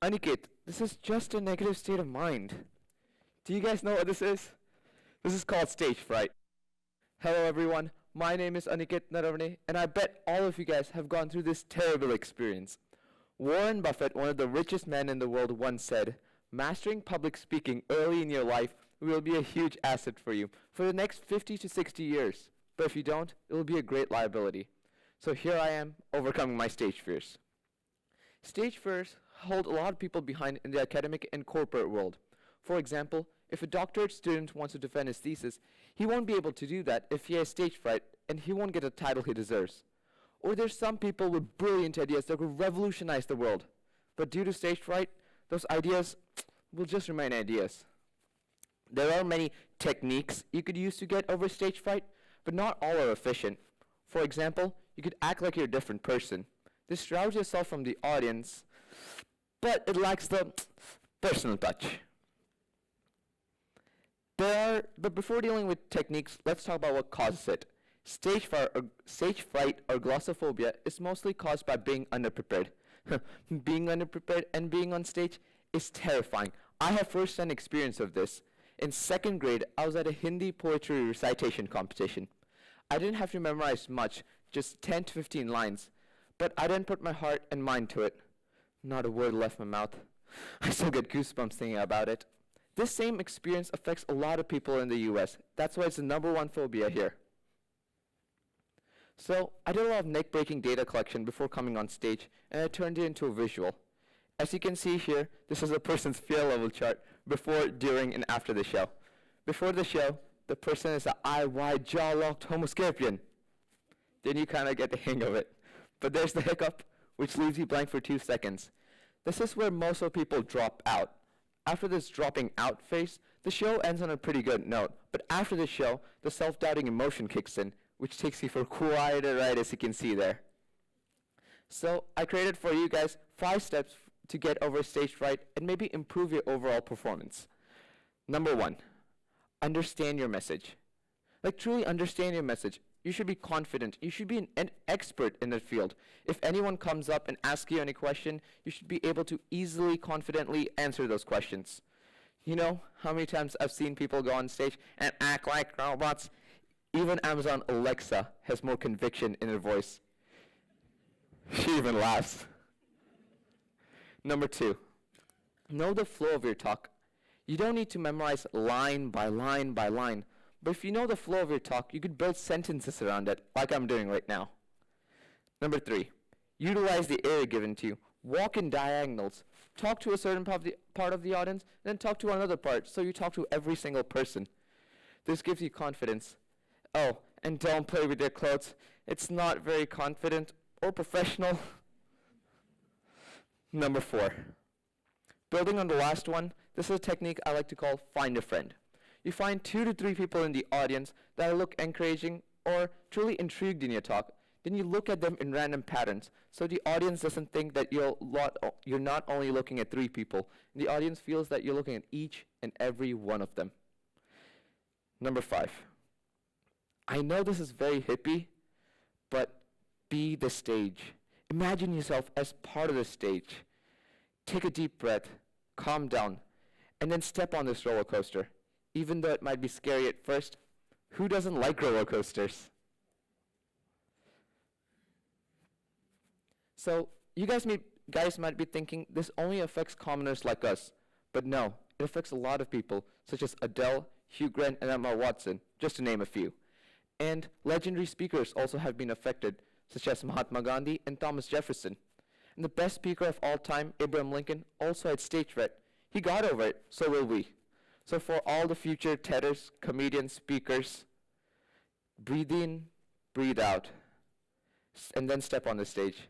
Aniket, this is just a negative state of mind. Do you guys know what this is? This is called stage fright. Hello everyone, my name is Aniket Naravane, and I bet all of you guys have gone through this terrible experience. Warren Buffett, one of the richest men in the world, once said, "Mastering public speaking early in your life will be a huge asset for you for the next 50 to 60 years. But if you don't, it will be a great liability." So here I am, overcoming my stage fears. Stage fears hold a lot of people behind in the academic and corporate world. For example, if a doctorate student wants to defend his thesis, he won't be able to do that if he has stage fright, and he won't get the title he deserves. Or there's some people with brilliant ideas that could revolutionize the world. But due to stage fright, those ideas will just remain ideas. There are many techniques you could use to get over stage fright, but not all are efficient. For example, you could act like you're a different person. This shrouds yourself from the audience, but it lacks the personal touch. But before dealing with techniques, let's talk about what causes it. Stage fright or glossophobia is mostly caused by being underprepared. Being underprepared and being on stage is terrifying. I have first-hand experience of this. In second grade, I was at a Hindi poetry recitation competition. I didn't have to memorize much, just 10 to 15 lines, but I didn't put my heart and mind to it. Not a word left my mouth. I still get goosebumps thinking about it. This same experience affects a lot of people in the US. That's why it's the #1 phobia here. So I did a lot of neck-breaking data collection before coming on stage, and I turned it into a visual. As you can see here, this is a person's fear level chart before, during, and after the show. Before the show, the person is an eye-wide, jaw-locked Homo sapien. Then you kind of get the hang of it. But there's the hiccup, which leaves you blank for 2 seconds. This is where most of people drop out. After this dropping out phase, the show ends on a pretty good note. But after the show, the self-doubting emotion kicks in, which takes you for quite a ride, as you can see there. So I created for you guys 5 steps to get over stage fright and maybe improve your overall performance. Number 1, understand your message. Like, truly understand your message. You should be confident. You should be an expert in the field. If anyone comes up and asks you any question, you should be able to easily, confidently answer those questions. You know how many times I've seen people go on stage and act like robots? Even Amazon Alexa has more conviction in her voice. She even laughs. Number 2, know the flow of your talk. You don't need to memorize line by line by line, but if you know the flow of your talk, you could build sentences around it, like I'm doing right now. Number 3, utilize the area given to you. Walk in diagonals. Talk to a certain part of the audience, then talk to another part, so you talk to every single person. This gives you confidence. Oh, and don't play with your clothes. It's not very confident or professional. Number 4, building on the last one, this is a technique I like to call find a friend. You find 2 to 3 people in the audience that look encouraging or truly intrigued in your talk. Then you look at them in random patterns, so the audience doesn't think that you're not only looking at 3 people. The audience feels that you're looking at each and every one of them. Number 5, I know this is very hippie, but be the stage. Imagine yourself as part of the stage. Take a deep breath, calm down, and then step on this roller coaster. Even though it might be scary at first, who doesn't like roller coasters? So you guys might be thinking this only affects commoners like us, but no, it affects a lot of people, such as Adele, Hugh Grant, and Emma Watson, just to name a few. And legendary speakers also have been affected, such as Mahatma Gandhi and Thomas Jefferson. And the best speaker of all time, Abraham Lincoln, also had stage fright. He got over it, so will we. So for all the future TEDers, comedians, speakers, breathe in, breathe out, and then step on the stage.